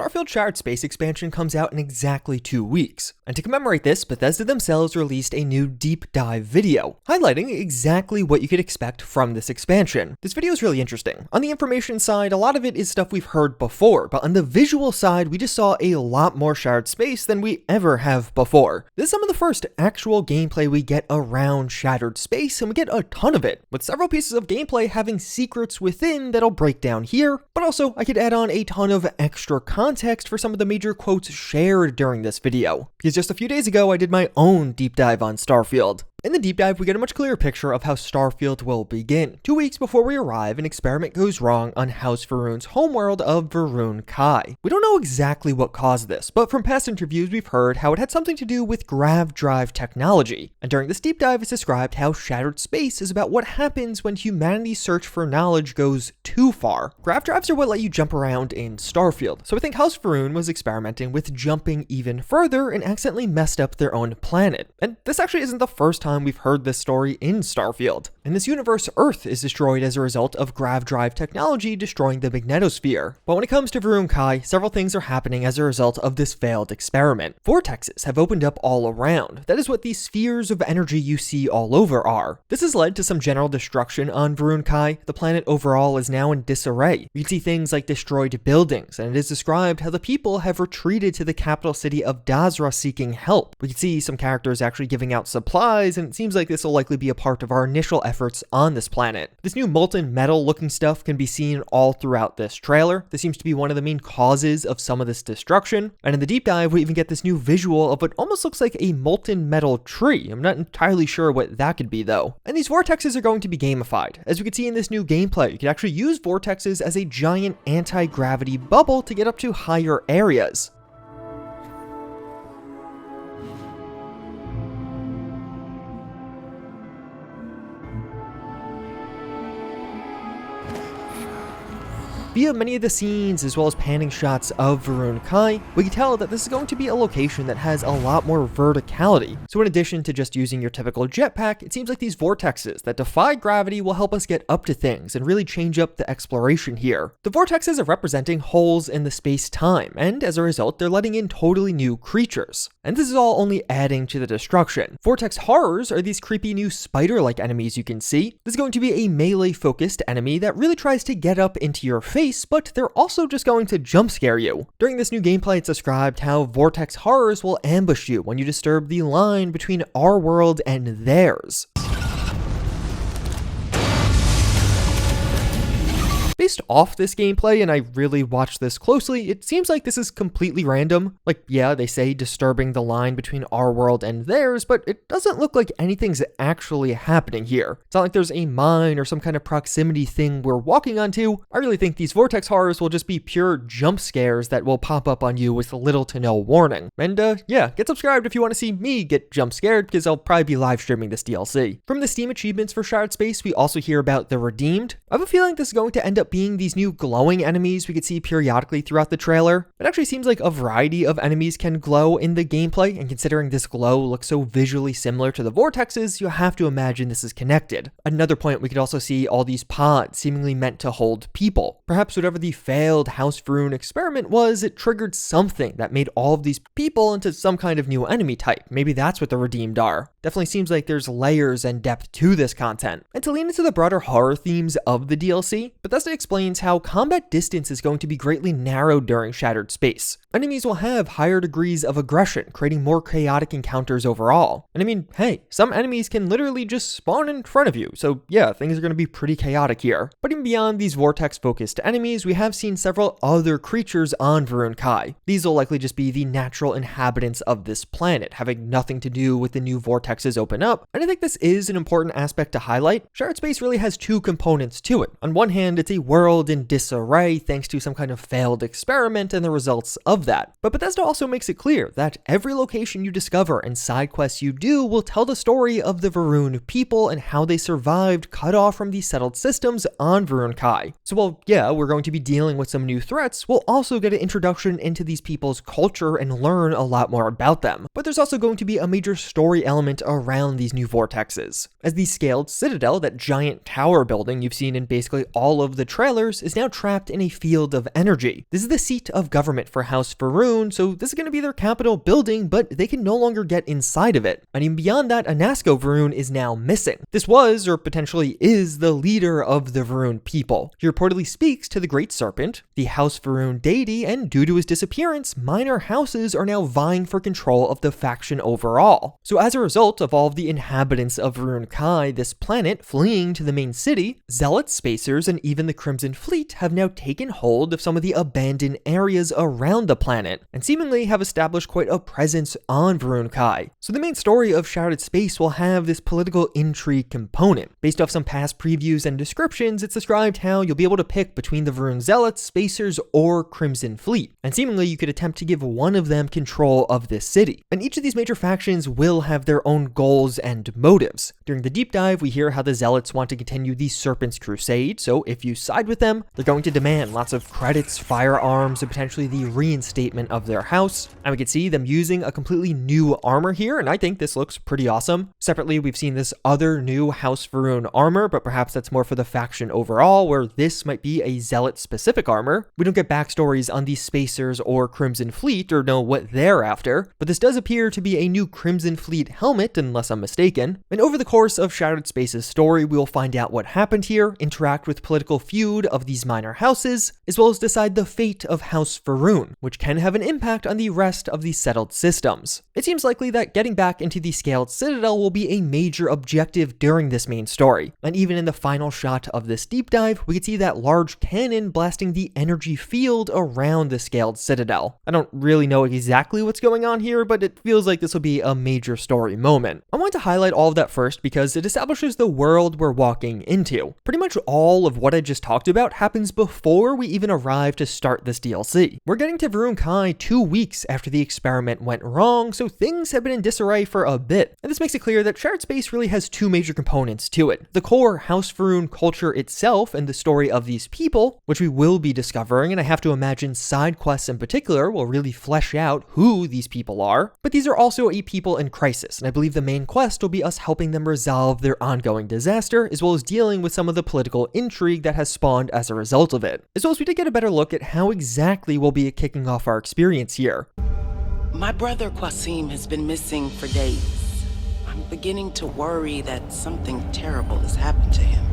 Starfield Shattered Space expansion comes out in exactly 2 weeks, and to commemorate this, Bethesda themselves released a new deep dive video, highlighting exactly what you could expect from this expansion. This video is really interesting. On the information side, a lot of it is stuff we've heard before, but on the visual side, we just saw a lot more Shattered Space than we ever have before. This is some of the first actual gameplay we get around Shattered Space, and we get a ton of it, with several pieces of gameplay having secrets within that I'll break down here, but also I could add on a ton of extra context for some of the major quotes shared during this video, because just a few days ago I did my own deep dive on Starfield. In the deep dive, we get a much clearer picture of how Starfield will begin. 2 weeks before we arrive, an experiment goes wrong on House Va'ruun's homeworld of Va'ruun Kai. We don't know exactly what caused this, but from past interviews we've heard how it had something to do with grav drive technology. And during this deep dive, it's described how Shattered Space is about what happens when humanity's search for knowledge goes too far. Grav drives are what let you jump around in Starfield, so I think House Va'ruun was experimenting with jumping even further and accidentally messed up their own planet. And this actually isn't the first time we've heard this story in Starfield. In this universe, Earth is destroyed as a result of grav drive technology destroying the magnetosphere. But when it comes to Va'ruun Kai, several things are happening as a result of this failed experiment. Vortexes have opened up all around. That is what these spheres of energy you see all over are. This has led to some general destruction on Va'ruun Kai. The planet overall is now in disarray. You can see things like destroyed buildings, and it is described how the people have retreated to the capital city of Dazra seeking help. We can see some characters actually giving out supplies, and it seems like this will likely be a part of our initial efforts on this planet. This new molten metal looking stuff can be seen all throughout this trailer. This seems to be one of the main causes of some of this destruction. And in the deep dive, we even get this new visual of what almost looks like a molten metal tree. I'm not entirely sure what that could be though. And these vortexes are going to be gamified. As we can see in this new gameplay, you can actually use vortexes as a giant anti-gravity bubble to get up to higher areas. Via many of the scenes as well as panning shots of Va'ruun Kai, we can tell that this is going to be a location that has a lot more verticality. So in addition to just using your typical jetpack, it seems like these vortexes that defy gravity will help us get up to things and really change up the exploration here. The vortexes are representing holes in the space-time, and as a result, they're letting in totally new creatures. And this is all only adding to the destruction. Vortex horrors are these creepy new spider-like enemies you can see. This is going to be a melee-focused enemy that really tries to get up into your face, but they're also just going to jump scare you. During this new gameplay, it's described how vortex horrors will ambush you when you disturb the line between our world and theirs. Based off this gameplay, and I really watched this closely, it seems like this is completely random. Like, yeah, they say disturbing the line between our world and theirs, but it doesn't look like anything's actually happening here. It's not like there's a mine or some kind of proximity thing we're walking onto. I really think these vortex horrors will just be pure jump scares that will pop up on you with little to no warning. And yeah, get subscribed if you want to see me get jump scared, because I'll probably be live streaming this DLC. From the Steam achievements for Shattered Space, we also hear about the Redeemed. I have a feeling this is going to end up being these new glowing enemies we could see periodically throughout the trailer. It actually seems like a variety of enemies can glow in the gameplay, and considering this glow looks so visually similar to the vortexes, you have to imagine this is connected. Another point, we could also see all these pods seemingly meant to hold people. Perhaps whatever the failed House Va'ruun experiment was, it triggered something that made all of these people into some kind of new enemy type. Maybe that's what the Redeemed are. Definitely seems like there's layers and depth to this content. And to lean into the broader horror themes of the DLC, Bethesda explains how combat distance is going to be greatly narrowed during Shattered Space. Enemies will have higher degrees of aggression, creating more chaotic encounters overall. And I mean, hey, some enemies can literally just spawn in front of you, so yeah, things are going to be pretty chaotic here. But even beyond these vortex-focused enemies, we have seen several other creatures on Va'ruun Kai. These will likely just be the natural inhabitants of this planet, having nothing to do with the new vortexes open up. And I think this is an important aspect to highlight. Shattered Space really has two components to it. On one hand, it's a world in disarray thanks to some kind of failed experiment and the results of that. But Bethesda also makes it clear that every location you discover and side quests you do will tell the story of the Va'ruun people and how they survived cut off from the settled systems on Va'ruun Kai. So while yeah, we're going to be dealing with some new threats, we'll also get an introduction into these people's culture and learn a lot more about them. But there's also going to be a major story element around these new vortexes. As the scaled citadel, that giant tower building you've seen in basically all of the trailers, is now trapped in a field of energy. This is the seat of government for House Faroon, so this is going to be their capital building, but they can no longer get inside of it. And even beyond that, Anasco Varun is now missing. This was, or potentially is, the leader of the Varun people. He reportedly speaks to the Great Serpent, the House Varun deity, and due to his disappearance, minor houses are now vying for control of the faction overall. So as a result of all of the inhabitants of Varun Kai, this planet, fleeing to the main city, zealots, spacers, and even the Crimson Fleet have now taken hold of some of the abandoned areas around the planet, and seemingly have established quite a presence on Varun Kai. So the main story of Shrouded Space will have this political intrigue component. Based off some past previews and descriptions, it's described how you'll be able to pick between the Varun Zealots, Spacers, or Crimson Fleet, and seemingly you could attempt to give one of them control of this city. And each of these major factions will have their own goals and motives. During the deep dive, we hear how the Zealots want to continue the Serpent's Crusade, so if you side with them, they're going to demand lots of credits, firearms, and potentially the reinstatement of their house. And we can see them using a completely new armor here, and I think this looks pretty awesome. Separately, we've seen this other new House Varun armor, but perhaps that's more for the faction overall, where this might be a Zealot-specific armor. We don't get backstories on the Spacers or Crimson Fleet or know what they're after, but this does appear to be a new Crimson Fleet helmet, unless I'm mistaken. And over the course of Shrouded Space's story, we will find out what happened here, interact with political feud of these minor houses, as well as decide the fate of House Varun, which can have an impact on the rest of the settled systems. It seems likely that getting back into the Scaled Citadel will be a major objective during this main story, and even in the final shot of this deep dive, we can see that large cannon blasting the energy field around the Scaled Citadel. I don't really know exactly what's going on here, but it feels like this will be a major story moment. I want to highlight all of that first because it establishes the world we're walking into. Pretty much all of what I just talked about happens before we even arrive to start this DLC. We're getting to Varun Kai 2 weeks after the experiment went wrong, so things have been in disarray for a bit. And this makes it clear that Shrouded Space really has two major components to it. The core House Varun culture itself and the story of these people, which we will be discovering, and I have to imagine side quests in particular will really flesh out who these people are. But these are also a people in crisis, and I believe the main quest will be us helping them resolve their ongoing disaster, as well as dealing with some of the political intrigue that has spawned as a result of it. As well as we did get a better look at how exactly we'll be kicking off our experience here. My brother Qasim has been missing for days. I'm beginning to worry that something terrible has happened to him.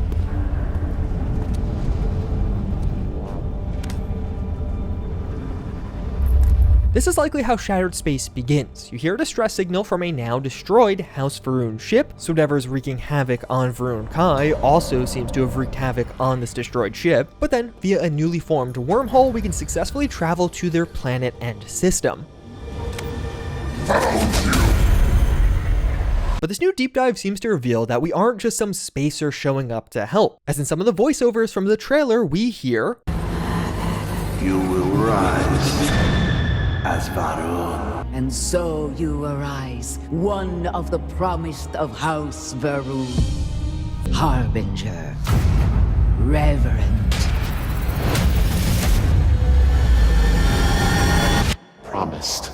This is likely how Shattered Space begins. You hear a distress signal from a now destroyed House Varun ship, so whatever's wreaking havoc on Varun Kai also seems to have wreaked havoc on this destroyed ship, but then via a newly formed wormhole we can successfully travel to their planet and system. But this new deep dive seems to reveal that we aren't just some spacer showing up to help, as in some of the voiceovers from the trailer we hear, "You will rise as Varun." And so you arise, one of the promised of House Varun, Harbinger, Reverend. Promised.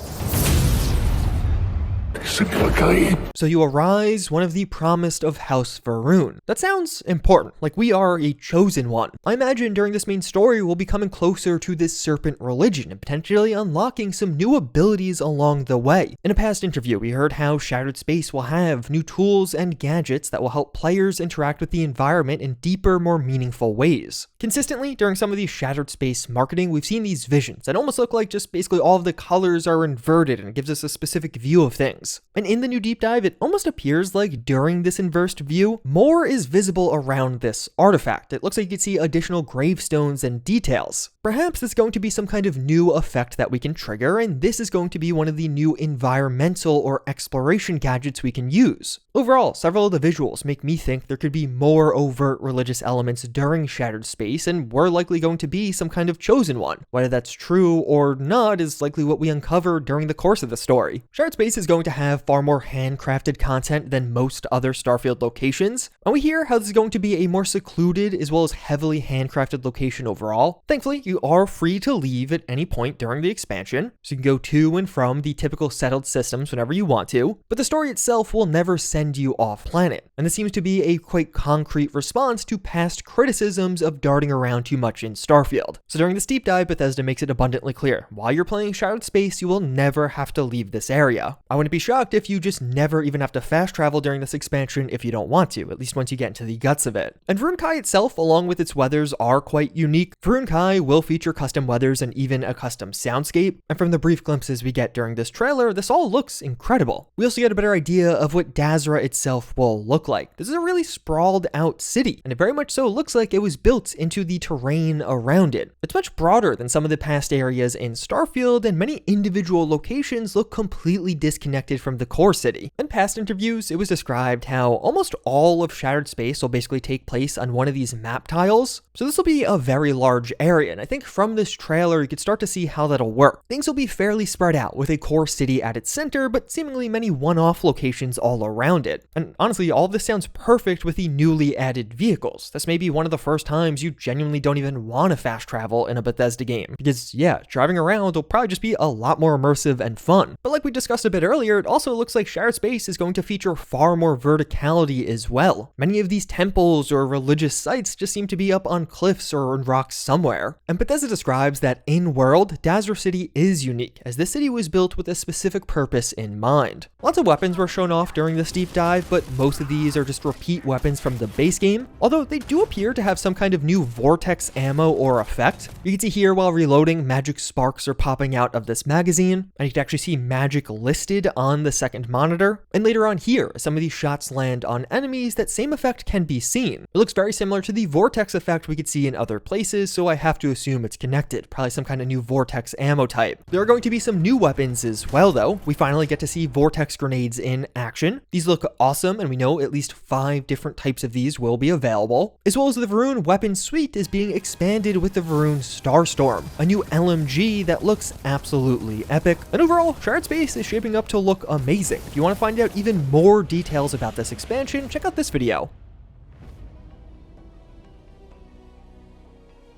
So you arise, one of the promised of House Varun. That sounds important, like we are a chosen one. I imagine during this main story we'll be coming closer to this serpent religion and potentially unlocking some new abilities along the way. In a past interview, we heard how Shattered Space will have new tools and gadgets that will help players interact with the environment in deeper, more meaningful ways. Consistently, during some of these Shattered Space marketing, we've seen these visions that almost look like just basically all of the colors are inverted and it gives us a specific view of things. And in the new deep dive, it almost appears like during this inversed view, more is visible around this artifact. It looks like you can see additional gravestones and details. Perhaps it's going to be some kind of new effect that we can trigger, and this is going to be one of the new environmental or exploration gadgets we can use. Overall, several of the visuals make me think there could be more overt religious elements during Shattered Space, and we're likely going to be some kind of chosen one. Whether that's true or not is likely what we uncover during the course of the story. Shattered Space is going to have far more handcrafted content than most other Starfield locations, and we hear how this is going to be a more secluded as well as heavily handcrafted location overall. Thankfully, you you are free to leave at any point during the expansion, so you can go to and from the typical settled systems whenever you want to, but the story itself will never send you off planet, and this seems to be a quite concrete response to past criticisms of darting around too much in Starfield. So during this deep dive, Bethesda makes it abundantly clear, while you're playing Shattered Space, you will never have to leave this area. I wouldn't be shocked if you just never even have to fast travel during this expansion if you don't want to, at least once you get into the guts of it. And Vrunkai itself, along with its weathers, are quite unique. Vrunkai will feature custom weathers and even a custom soundscape, and from the brief glimpses we get during this trailer, this all looks incredible. We also get a better idea of what Dazra itself will look like. This is a really sprawled out city, and it very much so looks like it was built into the terrain around it. It's much broader than some of the past areas in Starfield, and many individual locations look completely disconnected from the core city. In past interviews, it was described how almost all of Shattered Space will basically take place on one of these map tiles, so this will be a very large area, and I think from this trailer you could start to see how that'll work. Things will be fairly spread out, with a core city at its center, but seemingly many one-off locations all around it. And honestly, all of this sounds perfect with the newly added vehicles. This may be one of the first times you genuinely don't even want to fast travel in a Bethesda game, because yeah, driving around will probably just be a lot more immersive and fun. But like we discussed a bit earlier, it also looks like Shattered Space is going to feature far more verticality as well. Many of these temples or religious sites just seem to be up on cliffs or in rocks somewhere. And Bethesda describes that in-world, Dazra City is unique, as this city was built with a specific purpose in mind. Lots of weapons were shown off during this deep dive, but most of these are just repeat weapons from the base game, although they do appear to have some kind of new vortex ammo or effect. You can see here while reloading, magic sparks are popping out of this magazine, and you can actually see magic listed on the second monitor. And later on here, as some of these shots land on enemies, that same effect can be seen. It looks very similar to the vortex effect we could see in other places, so I have to assume it's connected, probably some kind of new vortex ammo type. There are going to be some new weapons as well though. We finally get to see vortex grenades in action. These look awesome, and we know at least 5 different types of these will be available, as well as the Varun weapon suite is being expanded with the Varun Starstorm, a new LMG that looks absolutely epic. And overall, Shattered Space is shaping up to look amazing. If you want to find out even more details about this expansion, check out this video.